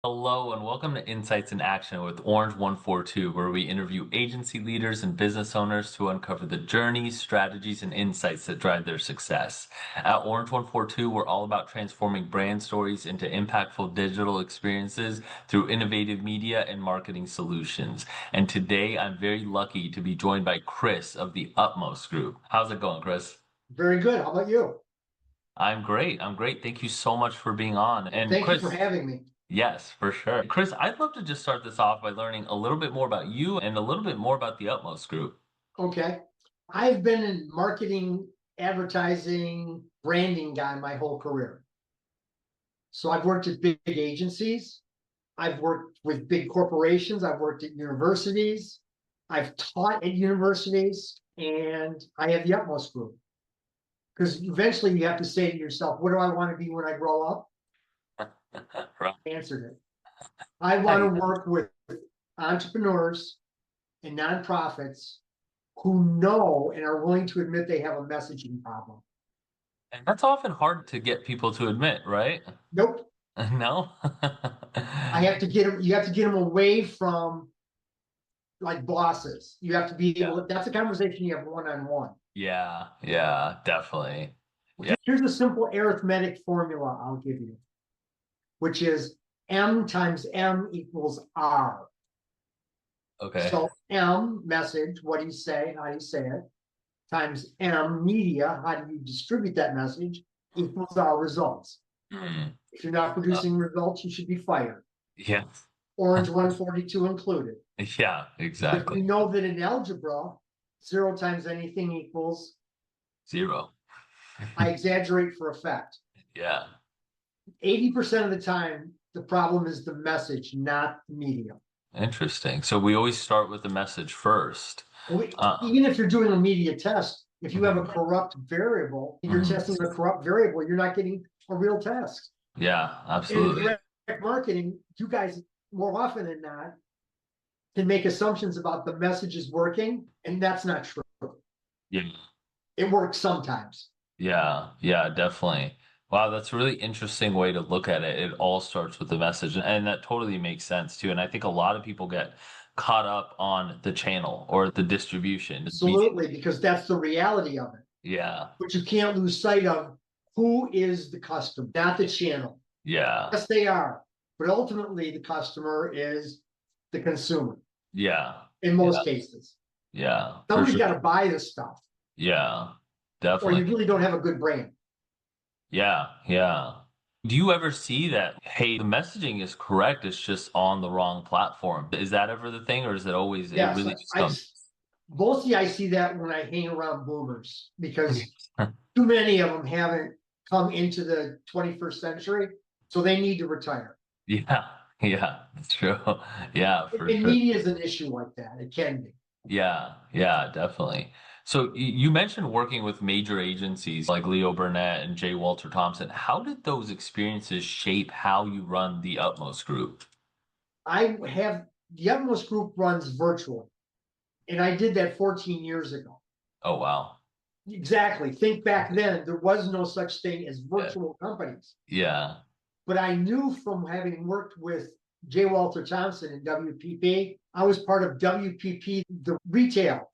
Hello and welcome to Insights in Action with Orange 142, where we interview agency leaders and business owners to uncover the journeys, strategies, and insights that drive their success. At Orange 142, we're all about transforming brand stories into impactful digital experiences through innovative media and marketing solutions. And today I'm very lucky to be joined by Chris of the Utmost Group. How's it going, Chris? Very good. How about you? I'm great. I'm great. Thank you so much for being on. And Thank you for Chris, having me. yes, for sure. Chris, I'd love to just start this off by learning a little bit more about you and a little bit more about the Utmost Group. Okay. I've been in marketing, advertising, branding guy my whole career. So I've worked at big agencies. I've worked with big corporations. I've worked at universities. I've taught at universities, and I have the Utmost Group. Because eventually you have to say to yourself, what do I want to be when I grow up? Right. I answered it. I want to work with entrepreneurs and nonprofits who know and are willing to admit they have a messaging problem. And that's often hard to get people to admit, right? Nope. No? I have to get them, you have to get them away from like bosses. You have to be Yeah. able to, that's a conversation you have one on one. Yeah, yeah, definitely. Yeah. Here's a simple arithmetic formula I'll give you, which is M times M equals R. Okay. So M, message, what do you say? How do you say it? Times M, media, how do you distribute that message? Equals our results. Hmm. If you're not Uh, producing results, you should be fired. yeah. Orange 142 included. Yeah, Because we exactly. know that in algebra, zero times anything equals, Zero. I exaggerate for effect. Yeah. 80% of the time, the problem is the message, not the media. Interesting. So we always start with the message first. Even if you're doing a media test, if you have a Mhm, corrupt variable, you're mhm. testing a corrupt variable, you're not getting a real test. Yeah, In absolutely. direct marketing, you guys more often than not can make assumptions about the message is working, and that's not true. Yeah. It works sometimes. Yeah, yeah, definitely. Wow, that's a really interesting way to look at it. It all starts with the message, and that totally makes sense too. And I think a lot of people get caught up on the channel or the distribution. Absolutely, because that's the reality of it. Yeah, But you can't lose sight of who is the customer, not the channel. yeah, Yes, they are, but ultimately the customer is the consumer yeah, in yeah, most cases. yeah, for Somebody's sure. got to buy this stuff, Yeah, or you definitely. really don't have a good brand. Yeah, yeah. Do you ever see that, hey, the messaging is correct, it's just on the wrong platform? Is that ever the thing, or is it always, it Yes, really just I comes? mostly I see that when I hang around boomers because too many of them haven't come into the 21st century, so they need to retire. Yeah, yeah, that's true. Yeah, for And sure. media is an issue like that. It can be. Yeah, yeah, definitely. So you mentioned working with major agencies like Leo Burnett and J. Walter Thompson. How did those experiences shape how you run the Utmost Group? I have the Utmost Group runs virtually, and I did that 14 years ago. Oh, wow. Exactly. Think back then, there was no such thing as Yeah, virtual companies. yeah. But I knew from having worked with J. Walter Thompson and WPP, I was part of WPP, the retail,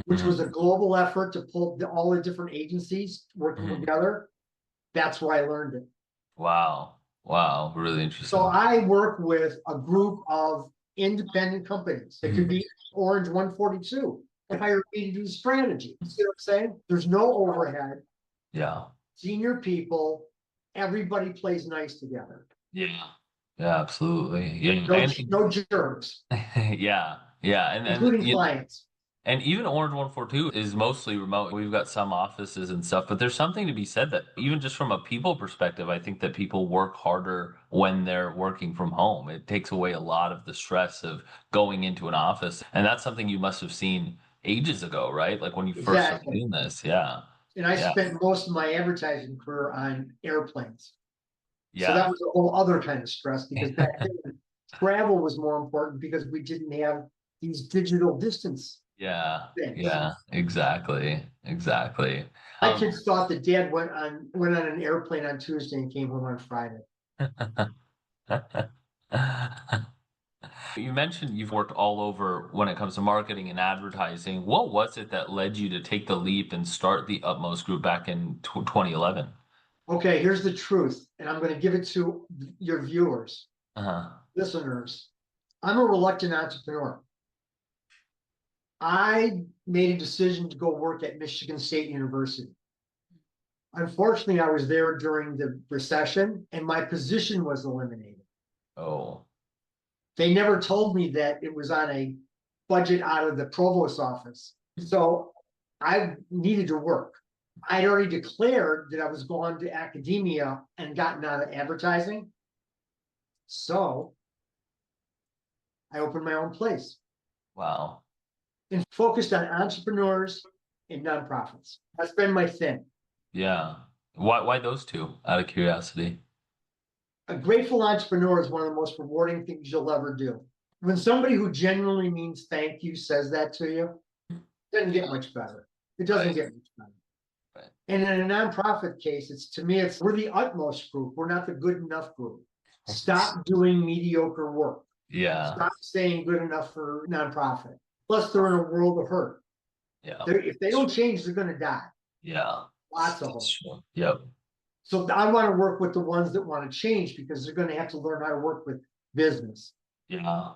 which was a Hmm. global effort to pull all the different agencies working Hmm. together. That's where I learned it. Wow. Wow. Really So interesting. I work with a group of independent companies. It could Mhm. be Orange 142. They hire me to do strategy. You see what I'm saying? There's no overhead, Yeah. senior people, everybody plays nice together. Yeah. Yeah, absolutely. Yeah. No, no jerks, Yeah. Yeah. including clients. And even Orange 142 is mostly remote. We've got some offices and stuff, but there's something to be said that even just from a people perspective, I think that people work harder when they're working from home. It takes away a lot of the stress of going into an office. And that's something you must have seen ages ago, right? Like when you first started Exactly. doing this. Yeah. And I Yeah. spent most of my advertising career on airplanes. So that Yeah. was a whole other kind of stress because back then travel was more important because we didn't have these digital distance Yeah. things. Yeah. Exactly. Exactly. My kids thought that dad went on an airplane on Tuesday and came home on Friday. You mentioned you've worked all over when it comes to marketing and advertising. What was it that led you to take the leap and start the Utmost Group back in 2011? Okay, here's the truth, and I'm going to give it to your viewers, Uh-huh. listeners. I'm a reluctant entrepreneur. I made a decision to go work at Michigan State University. Unfortunately, I was there during the recession and my position was eliminated. Oh, They never told me that it was on a budget out of the provost's office. So I needed to work. I'd already declared that I was going to academia and gotten out of advertising. So I opened my own place wow. and focused on entrepreneurs and nonprofits. That's been my thing. Yeah. Why those two, out of curiosity? A grateful entrepreneur is one of the most rewarding things you'll ever do. When somebody who genuinely means thank you says that to you, it doesn't get much better. It doesn't Right. get much better. Right. And in a nonprofit case, it's to me, it's we're the utmost group. We're not the good enough group. Stop doing mediocre work. Yeah. Stop saying good enough for nonprofit. Plus, they're in a world of hurt. Yeah. If they don't change, they're going to die. Yeah. Lots of them. That's true. Yep. So I want to work with the ones that want to change because they're going to have to learn how to work with business, Yeah.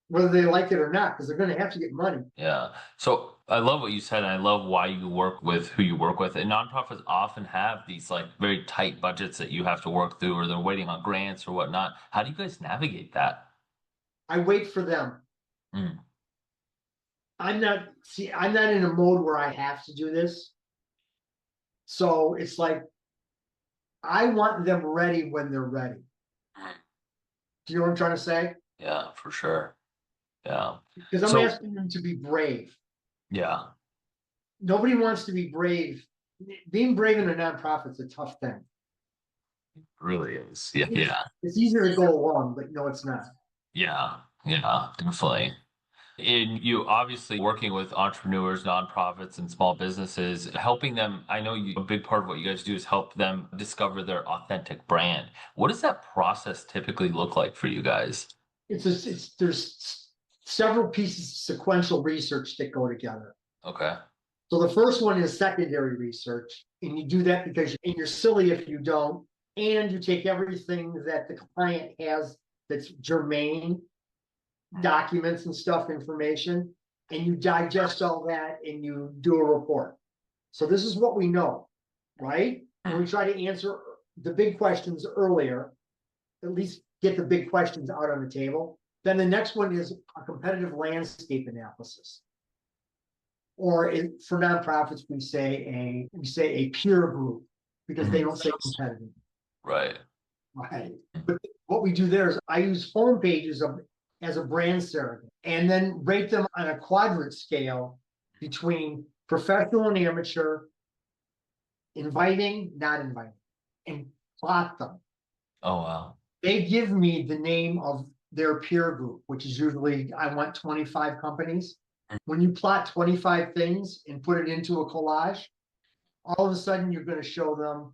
whether they like it or not, because they're going to have to get money. Yeah. So I love what you said, and I love why you work with who you work with. And nonprofits often have these like very tight budgets that you have to work through, or they're waiting on grants or whatnot. How do you guys navigate that? I wait for them. Mm. I'm not in a mode where I have to do this. So it's like I want them ready when they're ready. Do you know what I'm trying to say? Yeah, for sure. Yeah. Because I'm So asking them to be brave. yeah, Nobody wants to be brave. Being brave in a nonprofit is a tough thing. it really is. Yeah, yeah, It's easier to go along, but no, it's not. yeah, yeah, definitely. And you obviously working with entrepreneurs, nonprofits, and small businesses, helping them. I know a big part of what you guys do is help them discover their authentic brand. What does that process typically look like for you guys? There's several pieces of sequential research that go together. Okay. So the first one is secondary research, and you do that because you're silly if you don't, and you take everything that the client has that's germane, documents and stuff, information, and you digest all that and you do a report. So this is what we know, right? And we try to answer the big questions earlier, at least get the big questions out on the table. Then the next one is a competitive landscape analysis. Or for nonprofits, we say a peer group because they don't say competitive. Right. Right. But what we do there is I use home pages as a brand surrogate and then rate them on a quadrant scale between professional and amateur, inviting, not inviting, and plot them. Oh wow. They give me the name of their peer group, which is usually I want 25 companies. When you plot 25 things and put it into a collage, all of a sudden you're going to show them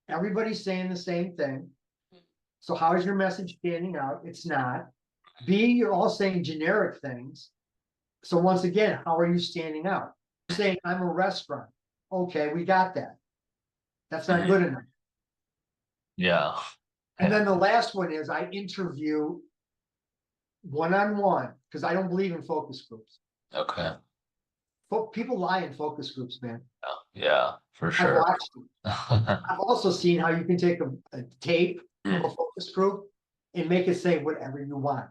everybody's saying the same thing. So how is your message standing out? It's not. B, you're all saying generic things. So once again, how are you standing out? You're saying I'm a restaurant. Okay, we got that. That's not good enough. Yeah. And Yeah. then the last one is I interview one-on-one because I don't believe in focus groups. Okay. People lie in focus groups, man. Yeah, for I've sure. watched them. I've also seen how you can take a tape of a focus group and make it say whatever you want.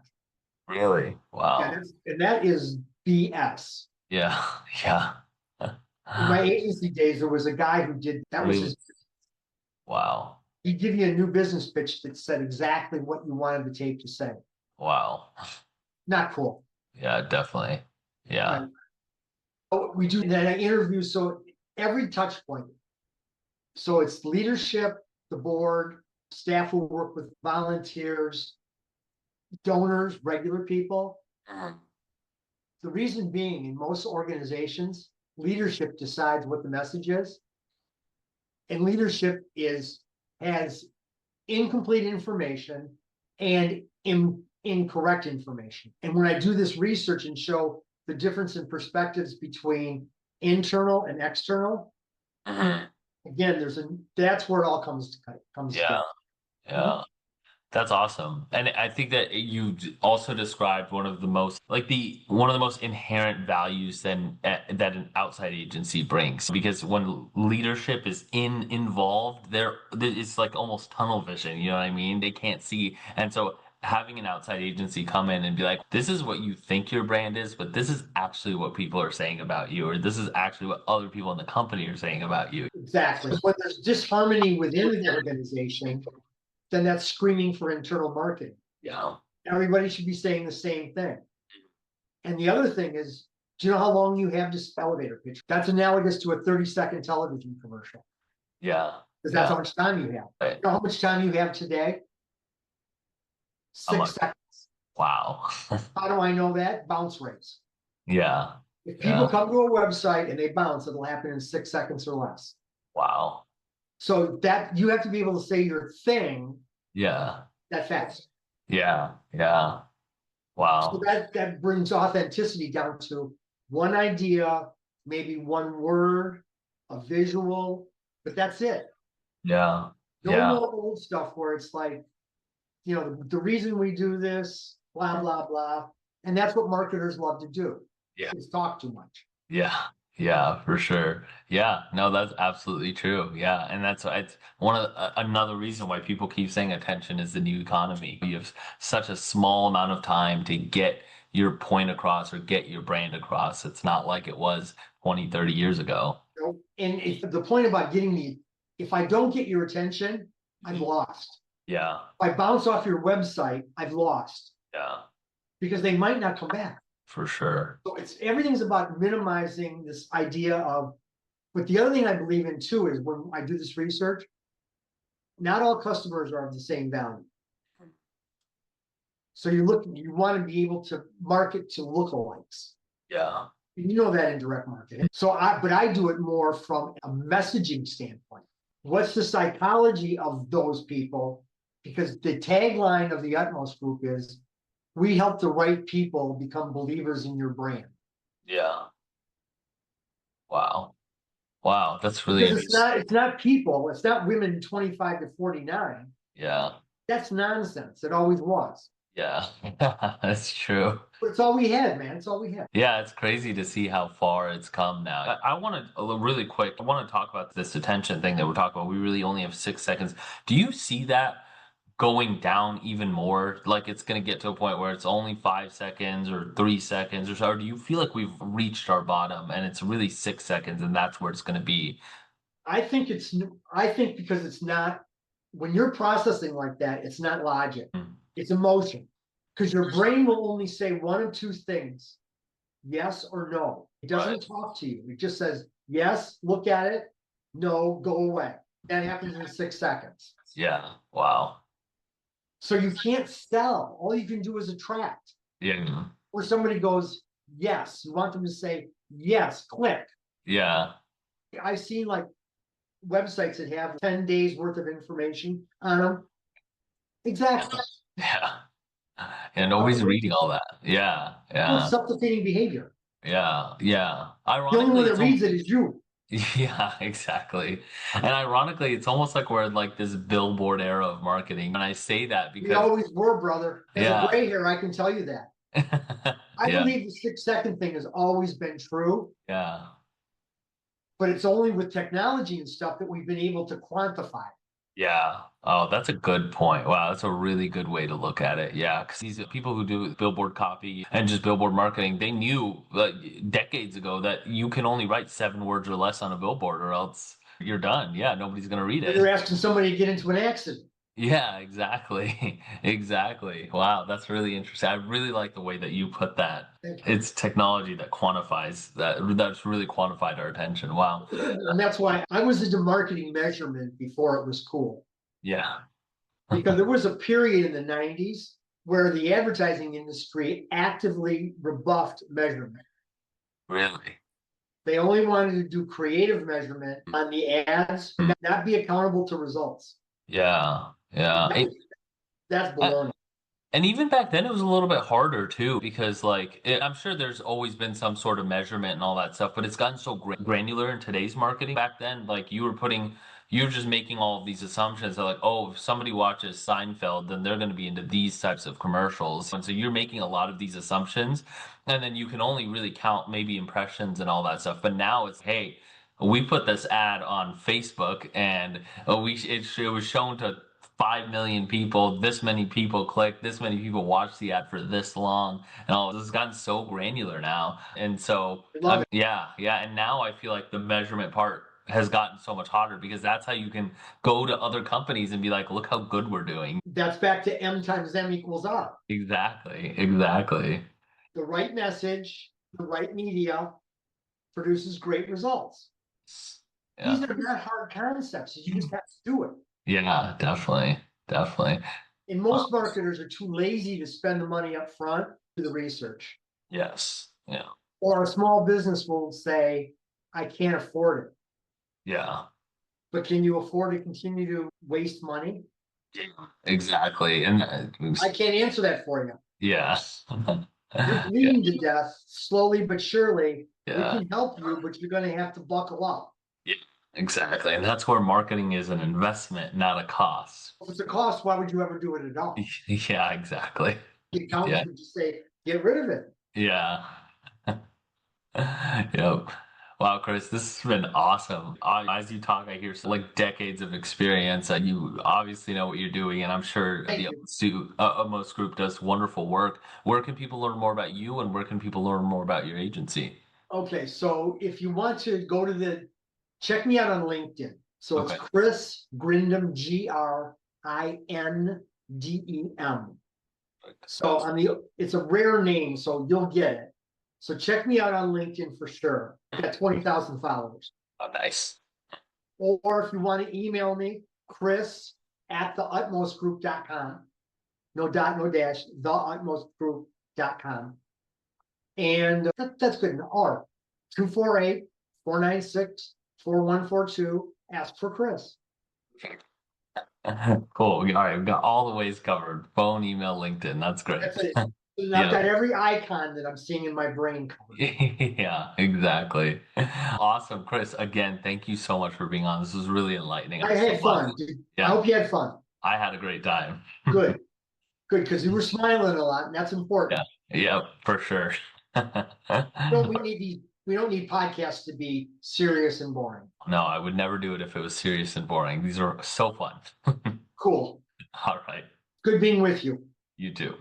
Really? Wow. And that is BS. Yeah. Yeah. In my agency days, there was a guy who did that was Really? his Wow. he'd give you a new business pitch that said exactly what you wanted the tape to say. Wow. Not cool. Yeah, definitely. Yeah. Right. We do that. I interview so every touch point. So it's leadership, the board, staff who work with volunteers, donors, regular people. The reason being, in most organizations, leadership decides what the message is, and leadership has incomplete information and incorrect information. And when I do this research and show the difference in perspectives between internal and external, Mhm. again, that's where it all comes Yeah. together. Mhm. Yeah. That's awesome. And I think that you also described one of the most one of the most inherent values that an outside agency brings. Because when leadership is involved, it's like almost tunnel vision, you know what I mean? They can't see. And so having an outside agency come in and be like, this is what you think your brand is, but this is actually what people are saying about you, or this is actually what other people in the company are saying about you. Exactly. When there's disharmony within the organization, then that's screaming for internal marketing. Yeah. Everybody should be saying the same thing. And the other thing is, do you know how long you have this elevator pitch? That's analogous to a 30-second television commercial, Yeah. because that's Yeah. how much time you have. Right. You know how much time you have today? I'm 6 seconds. wow. How do I know that? Bounce rates. Yeah. If people Yeah. come to a website and they bounce, it'll happen in 6 seconds or less. Wow. So that you have to be able to say your thing Yeah. that fast. Yeah. Yeah. So Wow. that brings authenticity down to one idea, maybe one word, a visual, but that's it. Yeah. No Yeah. more old stuff where it's like, the reason we do this, blah, blah, blah. And that's what marketers love to do, Yeah. is talk too much. Yeah. Yeah, for sure. Yeah, no, that's absolutely true. Yeah, and it's another reason why people keep saying attention is the new economy. You have such a small amount of time to get your point across or get your brand across. It's not like it was 20, 30 years ago. And if the point about if I don't get your attention, I've lost. Yeah. If I bounce off your website, I've lost, Yeah, because they might not come back. for sure. So everything's about minimizing this idea of, but the other thing I believe in too is when I do this research, not all customers are of the same value. So you want to be able to market to lookalikes. Yeah. You know that in direct marketing. But I do it more from a messaging standpoint. What's the psychology of those people? Because the tagline of the Utmost Group is, we help the right people become believers in your brand. Yeah. Wow. Wow, that's really Because interesting. it's not people, it's not women 25 to 49. Yeah. That's nonsense. It always was. Yeah. That's true. But it's all we had, man. It's all we had. Yeah, it's crazy to see how far it's come now. I want to really quick. I want to talk about this attention thing that we're talking about. We really only have 6 seconds. Do you see that going down even more? Like it's going to get to a point where it's only 5 seconds or 3 seconds or so? Or do you feel like we've reached our bottom and it's really 6 seconds and that's where it's going to be? I think because it's not, when you're processing like that, it's not logic, Mm. it's emotion. Because your brain will only say one of two things, yes or no. It doesn't Right. talk to you. It just says, yes, look at it, no, go away. That happens in 6 seconds. Yeah. Wow. So you can't sell. All you can do is attract. Yeah. Where somebody goes, yes, you want them to say, yes, click. Yeah. I've seen like websites that have 10 days worth of information on them. Exactly. Yeah. Yeah. Nobody's reading all that. Yeah. Well, it's Yeah. self-defeating behavior. Yeah. Yeah. The only one Ironically, that reads it is you. yeah, exactly. And ironically, it's almost like we're in like this billboard era of marketing. And I say that We because, always were, brother. As a yeah, gray hair, I can tell you that. I yeah, believe the 6 second thing has always been true, yeah, but it's only with technology and stuff that we've been able to quantify. yeah. Oh, that's a good point. Wow, that's a really good way to look at it. Yeah, because these people who do billboard copy and just billboard marketing, they knew like decades ago that you can only write 7 words or less on a billboard or else you're done. Yeah, nobody's gonna read Or it. they're asking somebody to get into an accident. Yeah, exactly. Exactly. Wow, that's really interesting. I really like the way that you put that. It's technology that quantifies that's really quantified our attention. Wow. And that's why I was into marketing measurement before it was cool. Yeah. Because there was a period in the 90s where the advertising industry actively rebuffed measurement. Really. They only wanted to do creative measurement on the ads, not be accountable to results. Yeah. Yeah. That's I, baloney. And even back then, it was a little bit harder too, because I'm sure there's always been some sort of measurement and all that stuff, but it's gotten so granular in today's marketing. Back then, like you were just making all of these assumptions that like, oh, if somebody watches Seinfeld, then they're going to be into these types of commercials. And so you're making a lot of these assumptions, and then you can only really count maybe impressions and all that stuff. But now it's, hey, we put this ad on Facebook and it was shown to 5 million people, this many people click, this many people watch the ad for this long, and all this has gotten so granular now. And so, I love it. yeah, yeah. And now I feel like the measurement part has gotten so much hotter because that's how you can go to other companies and be like, look how good we're doing. That's back to M times M equals R. Exactly, exactly. The right message, the right media produces great results. Yeah, These are not hard concepts. You just have to do it. yeah, definitely, definitely. And Uh, most marketers are too lazy to spend the money up front to the research. yes, yeah, Or a small business will say, I can't afford it. yeah, But can you afford to continue to waste money? yeah, exactly. And I can't answer that for you. yeah, You're yeah, bleeding to death slowly but surely. We yeah. can help you, but you're going to have to buckle up. Yeah, exactly. And that's where marketing is an investment, not a cost. If it's a cost, why would you ever do it at all? Yeah, exactly. The accountants Yeah, would just say, get rid of it. yeah. Yep. Wow, Chris, this has been awesome. As you talk, I hear like decades of experience, and you obviously know what you're doing. And I'm sure Thank the you. Utmost Group does wonderful work. Where can people learn more about you, and where can people learn more about your agency? Okay, so if you want to go to check me out on LinkedIn. So it's Okay. Chris Grindem, Grindem. So it's a rare name, so you'll get it. So check me out on LinkedIn for sure. I've got 20,000 followers. Oh, nice. Or if you want to email me, Chris at theutmostgroup.com. No dot, no dash, theutmostgroup.com. And that's good. Or 248-496-4142. Ask for Chris. Cool. All right, we've got all the ways covered. Phone, email, LinkedIn. That's great. That's it. And I've Yeah. got every icon that I'm seeing in my brain covered. Yeah, exactly. Awesome. Chris, again, thank you so much for being on. This was really enlightening. I I'm so had glad. fun. I Yeah, hope you had fun. I had a great time. Good, good, because you were smiling a lot, and that's Yeah, important. yeah, for sure. We don't need podcasts to be serious and boring. No, I would never do it if it was serious and boring. These are so fun. Cool. All right, Good being with you. you too.